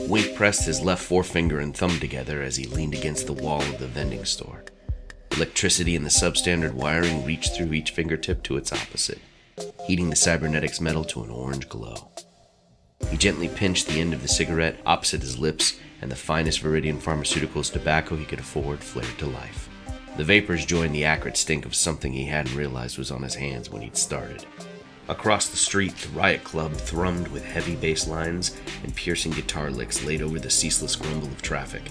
Wink pressed his left forefinger and thumb together as he leaned against the wall of the vending store. Electricity in the substandard wiring reached through each fingertip to its opposite, heating the cybernetics metal to an orange glow. He gently pinched the end of the cigarette opposite his lips, and the finest Viridian Pharmaceuticals tobacco he could afford flared to life. The vapors joined the acrid stink of something he hadn't realized was on his hands when he'd started. Across the street, the Riot Club thrummed with heavy bass lines and piercing guitar licks laid over the ceaseless grumble of traffic.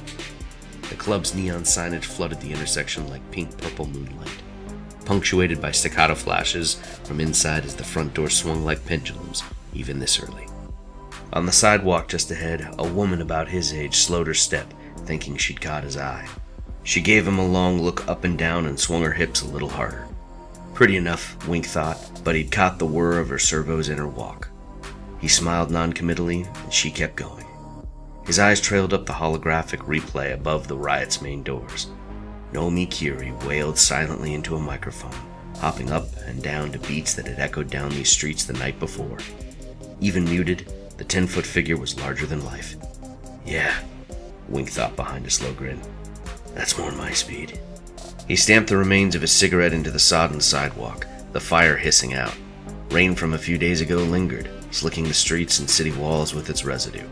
The club's neon signage flooded the intersection like pink-purple moonlight, punctuated by staccato flashes from inside as the front door swung like pendulums, even this early. On the sidewalk just ahead, a woman about his age slowed her step, thinking she'd caught his eye. She gave him a long look up and down and swung her hips a little harder. Pretty enough, Wink thought, but he'd caught the whir of her servo's inner walk. He smiled noncommittally, and she kept going. His eyes trailed up the holographic replay above the riot's main doors. Nomi Kiri wailed silently into a microphone, hopping up and down to beats that had echoed down these streets the night before. Even muted, the 10-foot figure was larger than life. Yeah, Wink thought behind a slow grin. That's more my speed. He stamped the remains of his cigarette into the sodden sidewalk, the fire hissing out. Rain from a few days ago lingered, slicking the streets and city walls with its residue.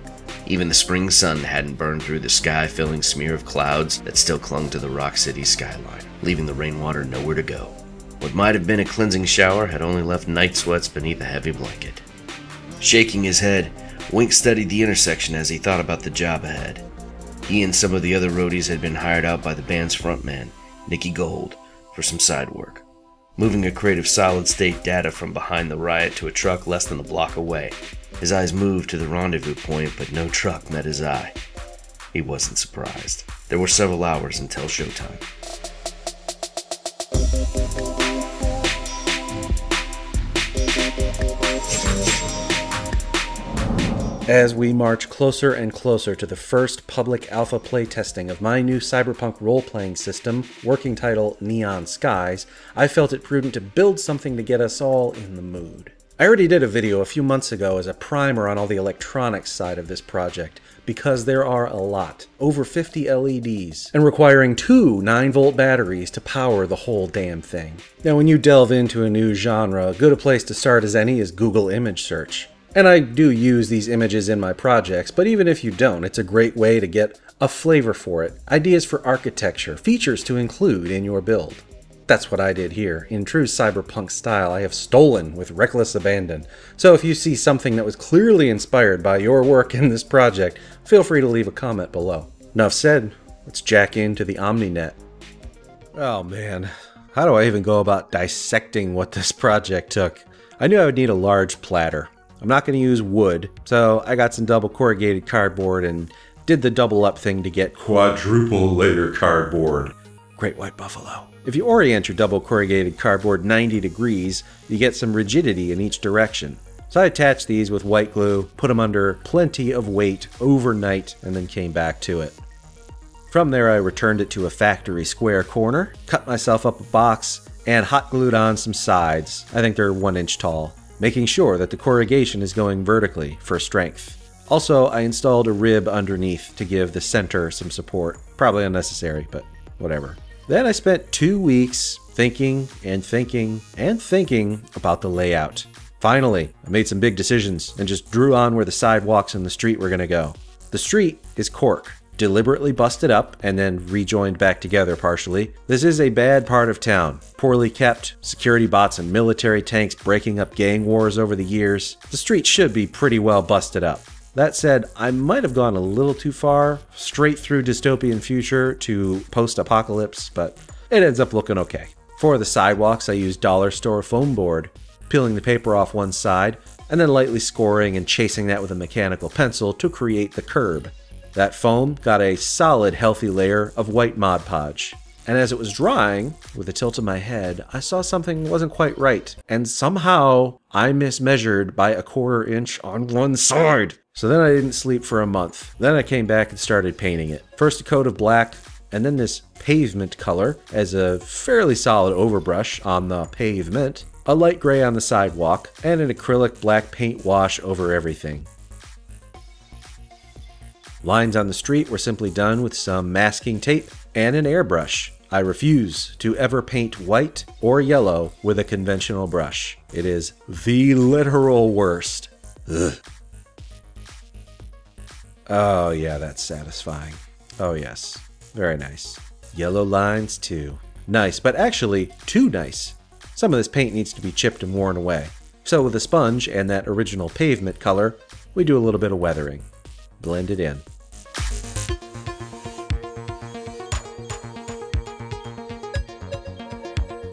Even the spring sun hadn't burned through the sky-filling smear of clouds that still clung to the Rock City skyline, leaving the rainwater nowhere to go. What might have been a cleansing shower had only left night sweats beneath a heavy blanket. Shaking his head, Wink studied the intersection as he thought about the job ahead. He and some of the other roadies had been hired out by the band's frontman, Nicky Gold, for some side work, moving a crate of solid-state data from behind the riot to a truck less than a block away. His eyes moved to the rendezvous point, but no truck met his eye. He wasn't surprised. There were several hours until showtime. As we march closer and closer to the first public alpha playtesting of my new Cyberpunk role-playing system, working title Neon Skies, I felt it prudent to build something to get us all in the mood. I already did a video a few months ago as a primer on all the electronics side of this project, because there are a lot, over 50 LEDs, and requiring 2 9-volt batteries to power the whole damn thing. Now when you delve into a new genre, as good a place to start as any is Google image search. And I do use these images in my projects, but even if you don't, it's a great way to get a flavor for it, ideas for architecture, features to include in your build. That's what I did here. In true cyberpunk style, I have stolen with reckless abandon. So if you see something that was clearly inspired by your work in this project, feel free to leave a comment below. Enough said, let's jack into the OmniNet. Oh man, how do I even go about dissecting what this project took? I knew I would need a large platter. I'm not going to use wood, so I got some double corrugated cardboard and did the double up thing to get quadruple layer cardboard. Great White Buffalo. If you orient your double corrugated cardboard 90 degrees, you get some rigidity in each direction. So I attached these with white glue, put them under plenty of weight overnight, and then came back to it. From there I returned it to a factory square corner, cut myself up a box, and hot glued on some sides. I think they're 1 inch tall, making sure that the corrugation is going vertically for strength. Also, I installed a rib underneath to give the center some support. Probably unnecessary, but whatever. Then I spent 2 weeks thinking and thinking and thinking about the layout. Finally, I made some big decisions and just drew on where the sidewalks and the street were gonna go. The street is cork, deliberately busted up and then rejoined back together partially. This is a bad part of town. Poorly kept, security bots and military tanks breaking up gang wars over the years. The street should be pretty well busted up. That said, I might have gone a little too far, straight through dystopian future to post-apocalypse, but it ends up looking okay. For the sidewalks, I used dollar store foam board, peeling the paper off one side, and then lightly scoring and chasing that with a mechanical pencil to create the curb. That foam got a solid, healthy layer of white Mod Podge. And as it was drying, with a tilt of my head, I saw something wasn't quite right. And somehow, I mismeasured by a 1/4 inch on one side. So then I didn't sleep for a month. Then I came back and started painting it. First a coat of black, and then this pavement color as a fairly solid overbrush on the pavement, a light gray on the sidewalk, and an acrylic black paint wash over everything. Lines on the street were simply done with some masking tape and an airbrush. I refuse to ever paint white or yellow with a conventional brush. It is the literal worst. Ugh. Oh yeah, that's satisfying. Oh yes, very nice. Yellow lines too. Nice, but actually too nice. Some of this paint needs to be chipped and worn away. So with a sponge and that original pavement color, we do a little bit of weathering. Blend it in.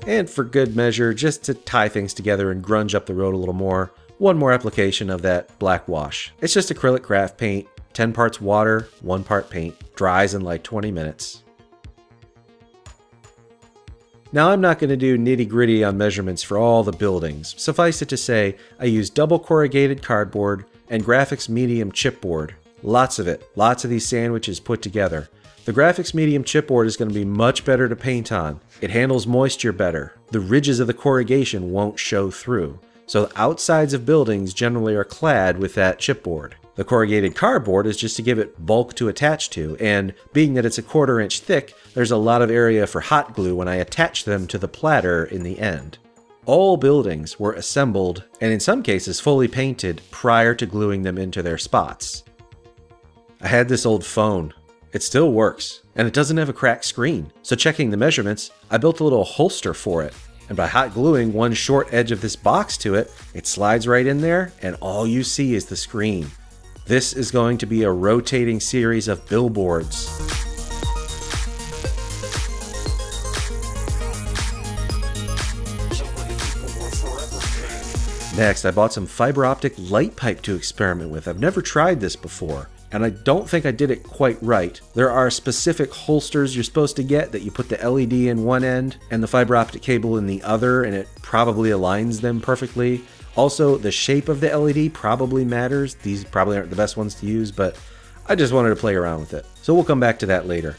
And for good measure, just to tie things together and grunge up the road a little more, one more application of that black wash. It's just acrylic craft paint, 10 parts water, 1 part paint, dries in like 20 minutes. Now I'm not going to do nitty-gritty on measurements for all the buildings. Suffice it to say, I used double corrugated cardboard and graphics medium chipboard. Lots of it. Lots of these sandwiches put together. The graphics medium chipboard is going to be much better to paint on. It handles moisture better. The ridges of the corrugation won't show through. So the outsides of buildings generally are clad with that chipboard. The corrugated cardboard is just to give it bulk to attach to, and being that it's a 1/4 inch thick, there's a lot of area for hot glue when I attach them to the platter in the end. All buildings were assembled, and in some cases fully painted, prior to gluing them into their spots. I had this old phone. It still works, and it doesn't have a cracked screen, so checking the measurements, I built a little holster for it. And by hot gluing one short edge of this box to it, it slides right in there, and all you see is the screen. This is going to be a rotating series of billboards. Next, I bought some fiber optic light pipe to experiment with. I've never tried this before, and I don't think I did it quite right. There are specific holsters you're supposed to get that you put the LED in one end and the fiber optic cable in the other, and it probably aligns them perfectly. Also, the shape of the LED probably matters. These probably aren't the best ones to use, but I just wanted to play around with it. So we'll come back to that later.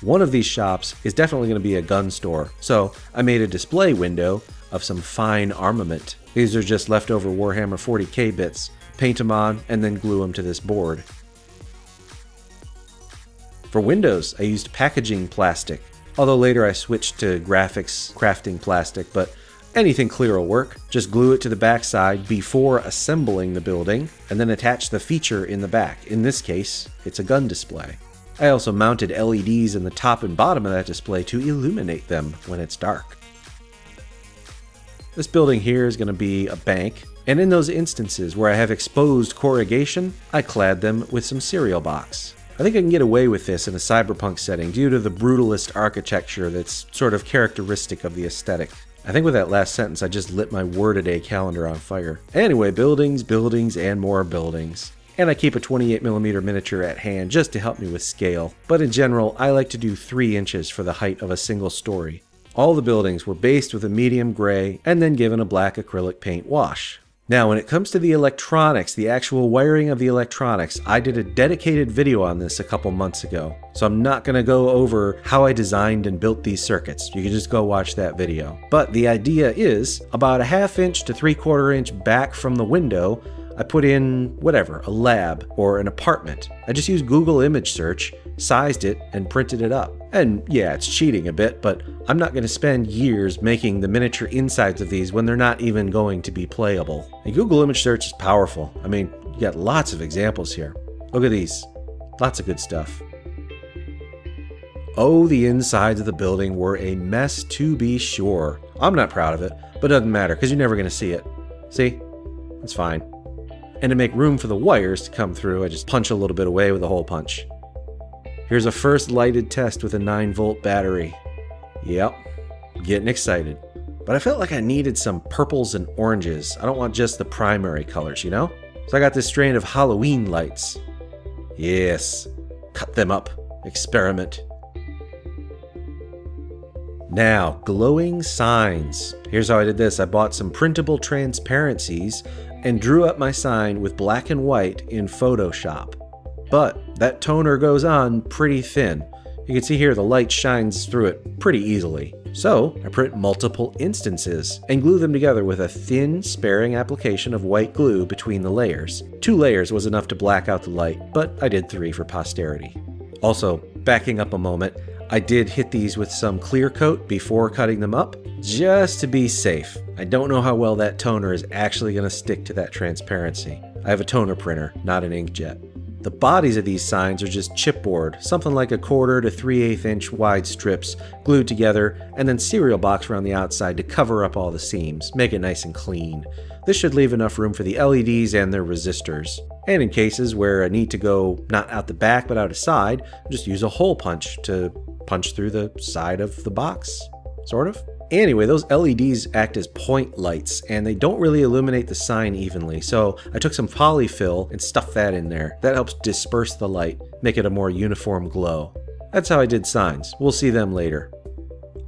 One of these shops is definitely going to be a gun store, so I made a display window of some fine armament. These are just leftover Warhammer 40k bits. Paint them on and then glue them to this board. For windows, I used packaging plastic, although later I switched to graphics crafting plastic, but anything clear will work. Just glue it to the back side before assembling the building, and then attach the feature in the back. In this case, it's a gun display. I also mounted LEDs in the top and bottom of that display to illuminate them when it's dark. This building here is going to be a bank, and in those instances where I have exposed corrugation, I clad them with some cereal box. I think I can get away with this in a cyberpunk setting due to the brutalist architecture that's sort of characteristic of the aesthetic. I think with that last sentence I just lit my word-a-day calendar on fire. Anyway, buildings, buildings, and more buildings. And I keep a 28mm miniature at hand just to help me with scale, but in general I like to do 3 inches for the height of a single story. All the buildings were based with a medium gray and then given a black acrylic paint wash. Now when it comes to the electronics, the actual wiring of the electronics, I did a dedicated video on this a couple months ago, so I'm not going to go over how I designed and built these circuits. You can just go watch that video. But the idea is, about a 1/2 inch to 3/4 inch back from the window, I put in, whatever, a lab or an apartment. I just used Google image search, sized it, and printed it up. And yeah, it's cheating a bit, but I'm not going to spend years making the miniature insides of these when they're not even going to be playable. And Google image search is powerful. I mean, you got lots of examples here. Look at these. Lots of good stuff. Oh, the insides of the building were a mess to be sure. I'm not proud of it, but it doesn't matter because you're never going to see it. See? It's fine. And to make room for the wires to come through, I just punch a little bit away with a hole punch. Here's a first lighted test with a 9-volt battery. Yep, getting excited. But I felt like I needed some purples and oranges. I don't want just the primary colors, you know? So I got this strand of Halloween lights. Yes, cut them up, experiment. Now, glowing signs. Here's how I did this. I bought some printable transparencies and drew up my sign with black and white in Photoshop. But that toner goes on pretty thin. You can see here the light shines through it pretty easily. So I print multiple instances and glue them together with a thin, sparing application of white glue between the layers. 2 layers was enough to black out the light, but I did 3 for posterity. Also, backing up a moment, I did hit these with some clear coat before cutting them up, just to be safe. I don't know how well that toner is actually going to stick to that transparency. I have a toner printer, not an inkjet. The bodies of these signs are just chipboard, something like a 1/4 to 3/8 inch wide strips glued together, and then cereal box around the outside to cover up all the seams, make it nice and clean. This should leave enough room for the LEDs and their resistors. And in cases where I need to go not out the back but out the side, just use a hole punch to punch through the side of the box, sort of. Anyway, those LEDs act as point lights, and they don't really illuminate the sign evenly, so I took some polyfill and stuffed that in there. That helps disperse the light, make it a more uniform glow. That's how I did signs. We'll see them later.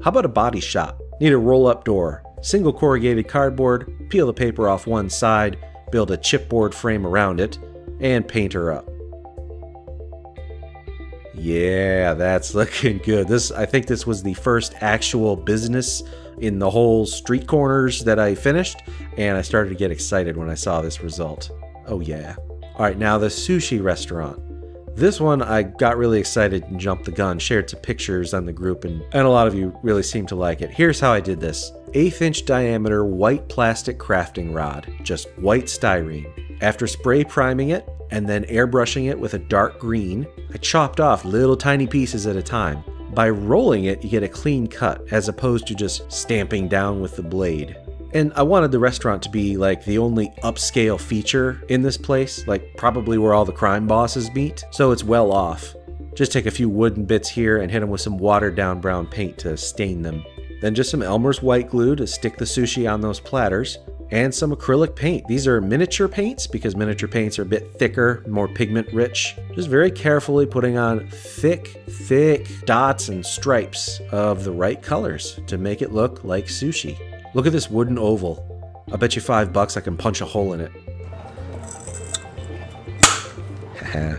How about a body shop? Need a roll-up door. Single corrugated cardboard, peel the paper off one side, build a chipboard frame around it, and paint her up. Yeah, that's looking good. I think this was the first actual business in the whole street corners that I finished, and I started to get excited when I saw this result. Oh yeah. All right, now the Sushi Restaurant. This one I got really excited and jumped the gun, shared some pictures on the group, and a lot of you really seemed to like it. Here's how I did this. 1/8 inch diameter white plastic crafting rod, just white styrene. After spray priming it and then airbrushing it with a dark green, I chopped off little tiny pieces at a time. By rolling it, you get a clean cut as opposed to just stamping down with the blade. And I wanted the restaurant to be like the only upscale feature in this place, like probably where all the crime bosses meet, so it's well off. Just take a few wooden bits here and hit them with some watered down brown paint to stain them. Then just some Elmer's white glue to stick the sushi on those platters, and some acrylic paint. These are miniature paints because miniature paints are a bit thicker, more pigment rich. Just very carefully putting on thick dots and stripes of the right colors to make it look like sushi. Look at this wooden oval. I bet you $5 I can punch a hole in it. Haha.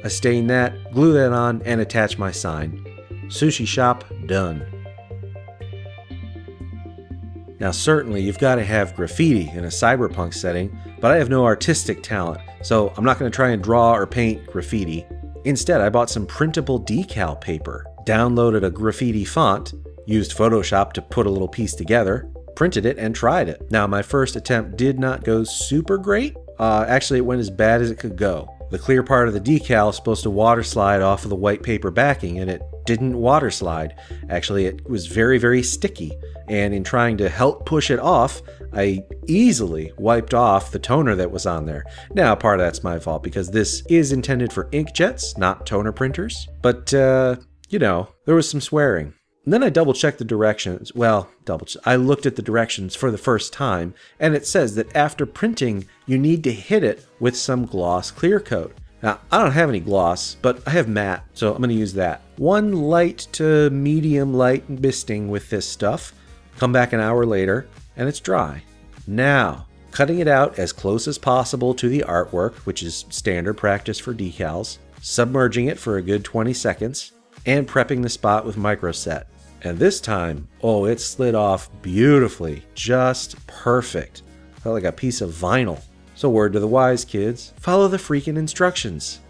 I stain that, glue that on, and attach my sign. Sushi shop done. Now certainly you've got to have graffiti in a cyberpunk setting, but I have no artistic talent, so I'm not going to try and draw or paint graffiti. Instead, I bought some printable decal paper, downloaded a graffiti font, used Photoshop to put a little piece together, printed it, and tried it. Now my first attempt did not go super great. Actually, it went as bad as it could go. The clear part of the decal is supposed to water slide off of the white paper backing, and it didn't water slide. Actually, it was very sticky, and in trying to help push it off, I easily wiped off the toner that was on there. Now, part of that's my fault because this is intended for inkjets, not toner printers. But, you know, there was some swearing. And then I double-checked the directions. Well, I looked at the directions for the first time, and it says that after printing, you need to hit it with some gloss clear coat. Now, I don't have any gloss, but I have matte, so I'm going to use that. 1 light to medium light misting with this stuff. Come back an hour later, and it's dry. Now, cutting it out as close as possible to the artwork, which is standard practice for decals, submerging it for a good 20 seconds, and prepping the spot with microset. And this time, oh, it slid off beautifully, just perfect. Felt like a piece of vinyl. So word to the wise kids, follow the freaking instructions.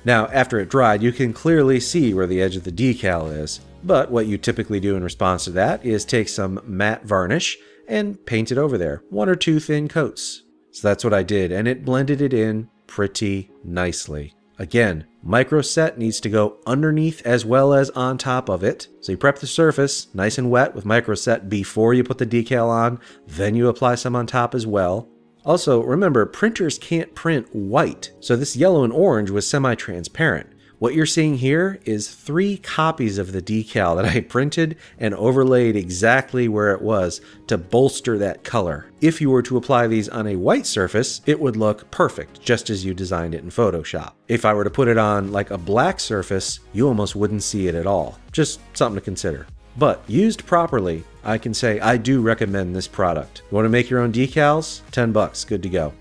Now, after it dried, you can clearly see where the edge of the decal is. But what you typically do in response to that is take some matte varnish and paint it over there, 1 or 2 thin coats. So that's what I did, and it blended it in pretty nicely. Again, microset needs to go underneath as well as on top of it. So you prep the surface nice and wet with microset before you put the decal on, then you apply some on top as well. Also, remember, printers can't print white, so this yellow and orange was semi-transparent. What you're seeing here is 3 copies of the decal that I printed and overlaid exactly where it was to bolster that color. If you were to apply these on a white surface, it would look perfect, just as you designed it in Photoshop. If I were to put it on like a black surface, you almost wouldn't see it at all. Just something to consider. But used properly, I can say I do recommend this product. You want to make your own decals? $10, good to go.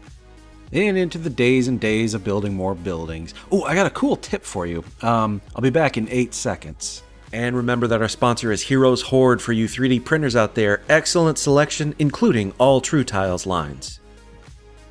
And into the days and days of building more buildings. Oh, I got a cool tip for you. I'll be back in 8 seconds. And remember that our sponsor is Heroes Horde for you 3D printers out there. Excellent selection, including all True Tiles lines.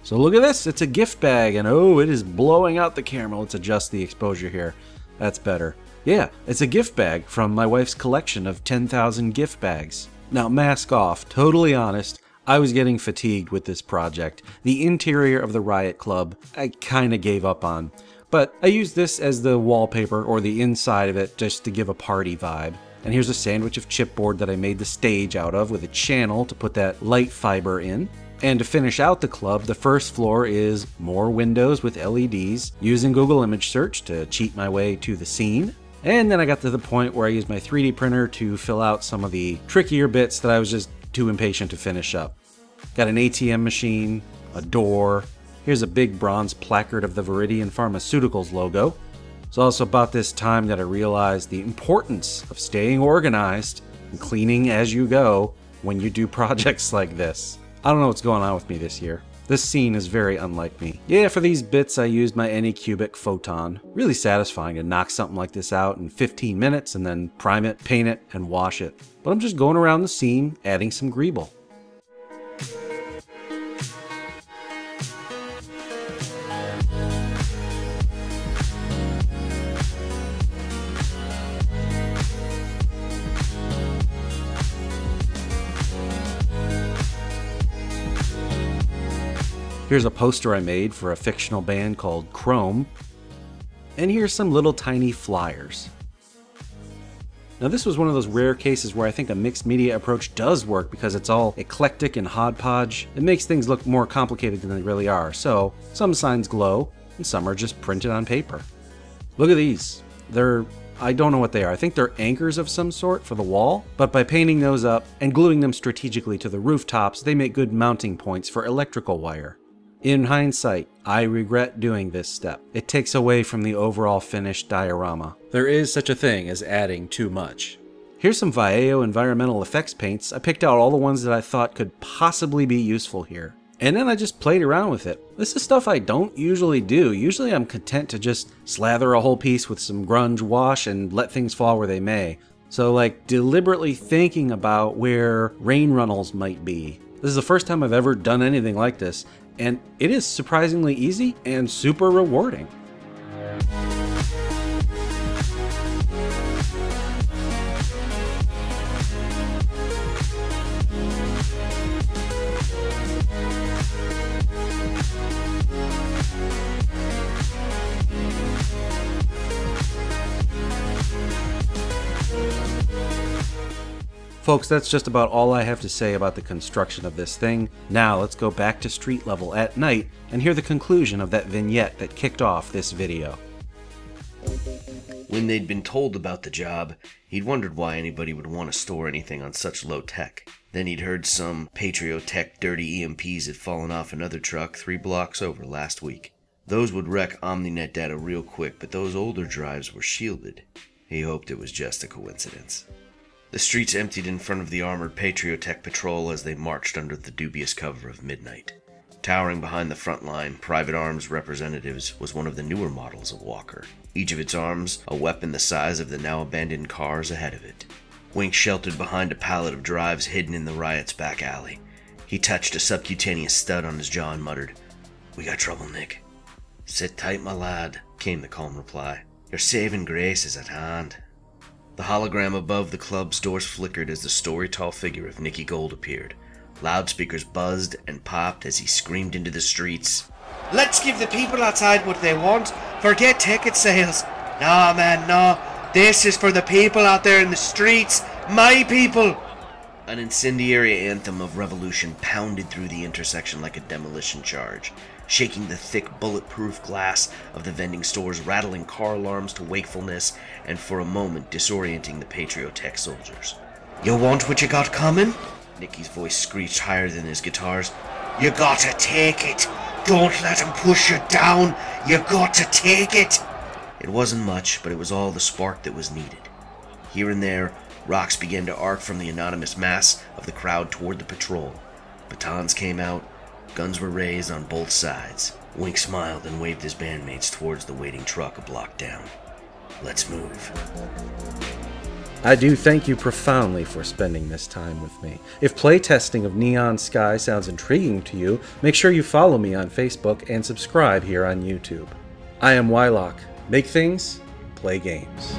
So look at this, it's a gift bag, and oh, it is blowing out the camera. Let's adjust the exposure here. That's better. Yeah, it's a gift bag from my wife's collection of 10,000 gift bags. Now, mask off, totally honest, I was getting fatigued with this project. The interior of the Riot Club, I kinda gave up on. But I used this as the wallpaper, or the inside of it, just to give a party vibe. And here's a sandwich of chipboard that I made the stage out of with a channel to put that light fiber in. And to finish out the club, the first floor is more windows with LEDs, using Google Image Search to cheat my way to the scene. And then I got to the point where I used my 3D printer to fill out some of the trickier bits that I was just too impatient to finish up. Got an ATM machine, a door. Here's a big bronze placard of the Viridian Pharmaceuticals logo. It's also about this time that I realized the importance of staying organized and cleaning as you go when you do projects like this. I don't know what's going on with me this year. This scene is very unlike me. Yeah, for these bits I used my Anycubic Photon. Really satisfying to knock something like this out in 15 minutes and then prime it, paint it, and wash it. But I'm just going around the scene adding some greeble. Here's a poster I made for a fictional band called Chrome. And here's some little tiny flyers. Now this was one of those rare cases where I think a mixed media approach does work because it's all eclectic and hodgepodge. It makes things look more complicated than they really are. So some signs glow and some are just printed on paper. Look at these. I don't know what they are. I think they're anchors of some sort for the wall, but by painting those up and gluing them strategically to the rooftops, they make good mounting points for electrical wire. In hindsight, I regret doing this step. It takes away from the overall finished diorama. There is such a thing as adding too much. Here's some Vallejo environmental effects paints. I picked out all the ones that I thought could possibly be useful here. And then I just played around with it. This is stuff I don't usually do. Usually I'm content to just slather a whole piece with some grunge wash and let things fall where they may. So like deliberately thinking about where rain runnels might be. This is the first time I've ever done anything like this, and it is surprisingly easy and super rewarding. Folks, that's just about all I have to say about the construction of this thing. Now let's go back to street level at night and hear the conclusion of that vignette that kicked off this video. When they'd been told about the job, he'd wondered why anybody would want to store anything on such low tech. Then he'd heard some Patriotech dirty EMPs had fallen off another truck 3 blocks over last week. Those would wreck OmniNet data real quick, but those older drives were shielded. He hoped it was just a coincidence. The streets emptied in front of the armored Patriotech patrol as they marched under the dubious cover of midnight. Towering behind the front line, Private Arms Representatives was one of the newer models of Walker, each of its arms a weapon the size of the now abandoned cars ahead of it. Wink sheltered behind a pallet of drives hidden in the riot's back alley. He touched a subcutaneous stud on his jaw and muttered, "We got trouble, Nick." "Sit tight, my lad," came the calm reply. "Your saving grace is at hand." The hologram above the club's doors flickered as the story-tall figure of Nicky Gold appeared. Loudspeakers buzzed and popped as he screamed into the streets. "Let's give the people outside what they want. Forget ticket sales. Nah, man, nah. This is for the people out there in the streets. My people!" An incendiary anthem of revolution pounded through the intersection like a demolition charge, shaking the thick, bulletproof glass of the vending stores, rattling car alarms to wakefulness, and for a moment disorienting the Patriotech soldiers. "You want what you got coming?" Nicky's voice screeched higher than his guitars. "You gotta take it! Don't let him push you down! You got to take it!" It wasn't much, but it was all the spark that was needed. Here and there, rocks began to arc from the anonymous mass of the crowd toward the patrol. Batons came out. Guns were raised on both sides. Wink smiled and waved his bandmates towards the waiting truck a block down. "Let's move." I do thank you profoundly for spending this time with me. If playtesting of Neon Sky sounds intriguing to you, make sure you follow me on Facebook and subscribe here on YouTube. I am Wylock. Make things, play games.